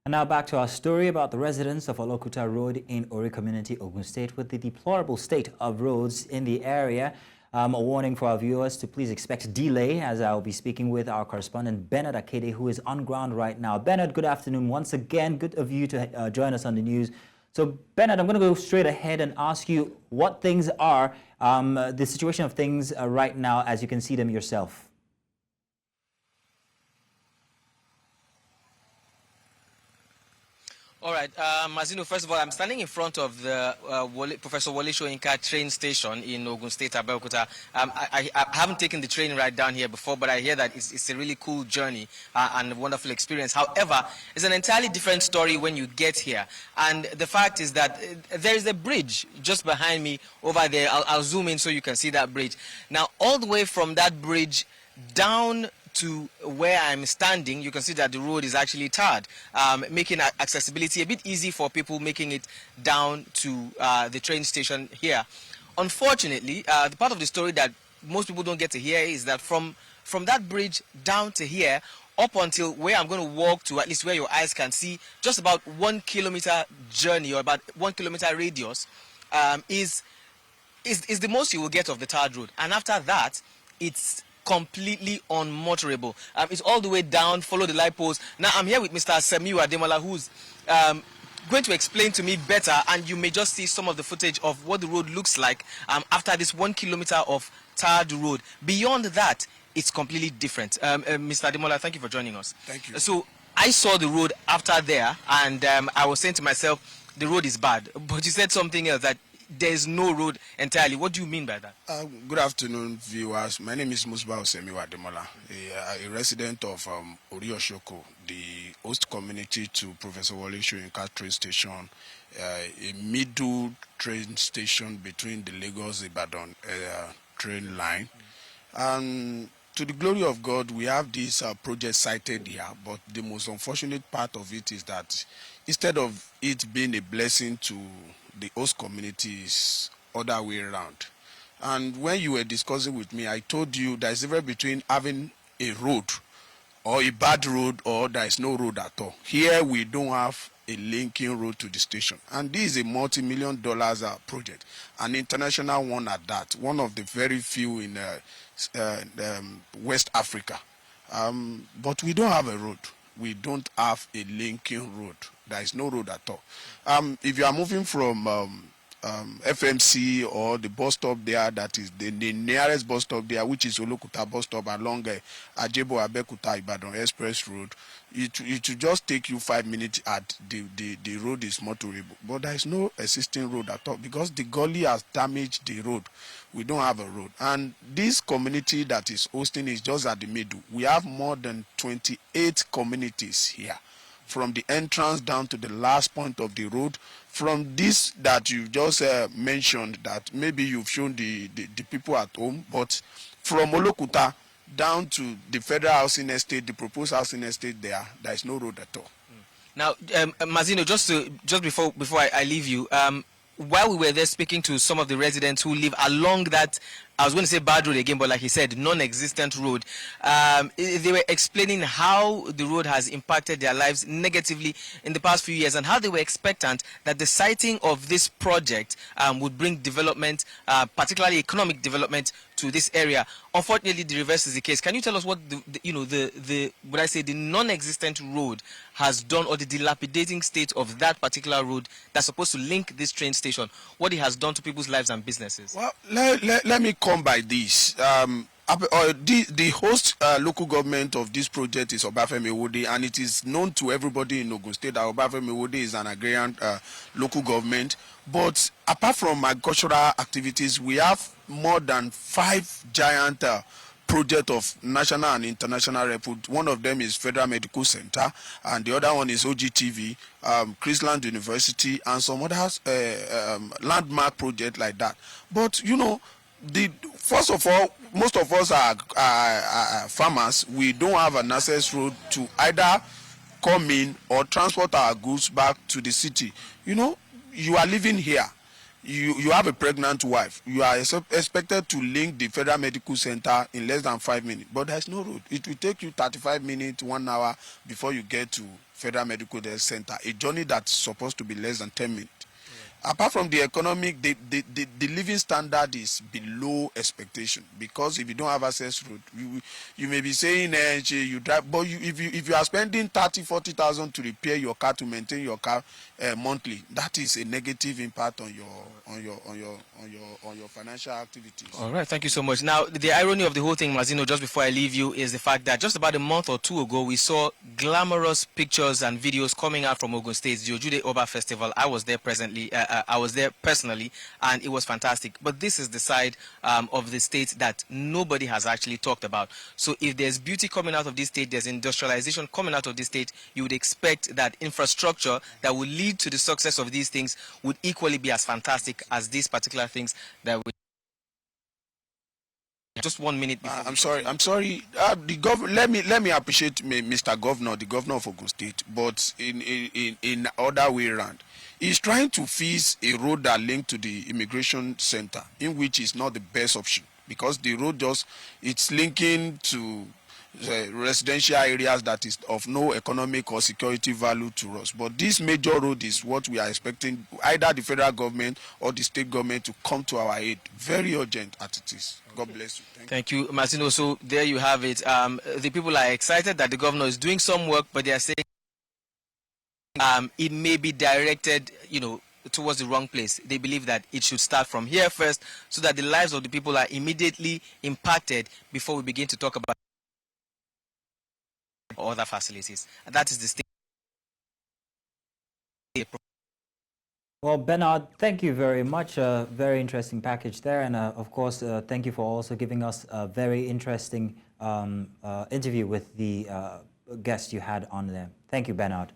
And now back to our story about the residents of Olokuta Road in Ori community, Ogun State, with the deplorable state of roads in the area. A warning for our viewers to please expect delay, as I'll be speaking with our correspondent Bernard Akede, who is on ground right now. Bernard, good afternoon once again. Good of you to join us on the news. So, Bernard, I'm going to go straight ahead and ask you what things are, the situation of things right now as you can see them yourself. All right, Mazino, first of all, I'm standing in front of the Professor Wole Soyinka Train Station in Ogun State, Abeokuta. I haven't taken the train right down here before, but I hear that it's a really cool journey and a wonderful experience. However, it's an entirely different story when you get here. And the fact is that there is a bridge just behind me over there. I'll zoom in so you can see that bridge. Now, all the way from that bridge down to where I'm standing, you can see that the road is actually tarred, making accessibility a bit easy for people making it down to the train station here. Unfortunately, the part of the story that most people don't get to hear is that from that bridge down to here, up until where I'm going to walk to, at least where your eyes can see, just about 1 kilometer journey or about 1 kilometer radius is the most you will get of the tarred road. And after that, it's completely unmotorable. It's all the way down, follow the light post. Now I'm here with Mr. Semiu Ademola, who's going to explain to me better, and you may just see some of the footage of what the road looks like after this 1 kilometer of tarred road. Beyond that, it's completely different. Mr. Ademola, thank you for joining us. Thank you. So I saw the road after there, and I was saying to myself, the road is bad. But you said something else, that there's no road entirely. What do you mean by that? Good afternoon, viewers. My name is Musba Semiu Ademola, a resident of Orioshoko, the host community to Professor Wole Soyinka Train Station, a middle train station between the Lagos-Ibadan train line. And to the glory of God, we have this project cited here, but the most unfortunate part of it is that instead of it being a blessing to the host community, is other way around. And when you were discussing with me, I told you there's a difference between having a road or a bad road, or there is no road at all. Here we don't have a linking road to the station, and this is a multi-million-dollar project, an international one at that, one of the very few in West Africa. But we don't have a road. We don't have a linking road. There is no road at all. If you are moving from FMC or the bus stop there, that is the nearest bus stop there, which is Olokuta bus stop along Ajebo Abeokuta Ibadan Express Road, it will just take you 5 minutes at the road is motorable. But there is no existing road at all because the gully has damaged the road. We don't have a road. And this community that is hosting is just at the middle. We have more than 28 communities here, from the entrance down to the last point of the road. From this that you just mentioned, that maybe you've shown the people at home, but from Olokuta down to the federal housing estate, the proposed housing estate there is no road at all. Now, Mazino, just before I leave you, while we were there speaking to some of the residents who live along that, I was going to say bad road again, but like he said, non-existent road, they were explaining how the road has impacted their lives negatively in the past few years, and how they were expectant that the siting of this project would bring development, particularly economic development, to this area. Unfortunately, the reverse is the case. Can you tell us what the non-existent road has done, or the dilapidating state of that particular road that's supposed to link this train station, what it has done to people's lives and businesses? Well, let me come by this. The host local government of this project is Obafemi Owode, and it is known to everybody in Ogun State that Obafemi Owode is an agrarian local government. But apart from agricultural activities, we have more than 5 giant projects of national and international repute. One of them is Federal Medical Center, and the other one is OGTV, Chrisland University, and some other landmark project like that. But you know, first of all, most of us are farmers. We don't have an access road to either come in or transport our goods back to the city. You know, you are living here. you have a pregnant wife, you are expected to link the Federal Medical Center in less than 5 minutes, but there's no road. It will take you 35 minutes, 1 hour before you get to Federal Medical Center, a journey that's supposed to be less than 10 minutes. Apart from the economic, the living standard is below expectation, because if you don't have access road, you may be saying you drive, but if you are spending 30,000-40,000 to repair your car, to maintain your car monthly, that is a negative impact on your financial activities. All right, thank you so much. Now, the irony of the whole thing, Mazino, just before I leave you, is the fact that just about a month or two ago, we saw glamorous pictures and videos coming out from Ogun State, the Ojude Oba Festival. I was there personally, and it was fantastic. But this is the side of the state that nobody has actually talked about. So if there's beauty coming out of this state, there's industrialization coming out of this state, you would expect that infrastructure that will lead to the success of these things would equally be as fantastic as these particular things that we... Just 1 minute before. I'm sorry. Let me appreciate Mr. Governor, the governor of Ogun State, but in other way around, he's trying to fix a road that linked to the immigration center, in which is not the best option, because the road it's linking to residential areas that is of no economic or security value to us. But this major road is what we are expecting either the federal government or the state government to come to our aid. Very urgent as it is. God bless you. Thank you, Martino. So there you have it. The people are excited that the governor is doing some work, but they are saying it may be directed, towards the wrong place. They believe that it should start from here first, so that the lives of the people are immediately impacted before we begin to talk about other facilities. And that is the state. Well, Bernard, thank you very much. Very interesting package there. And of course, thank you for also giving us a very interesting interview with the guest you had on there. Thank you, Bernard.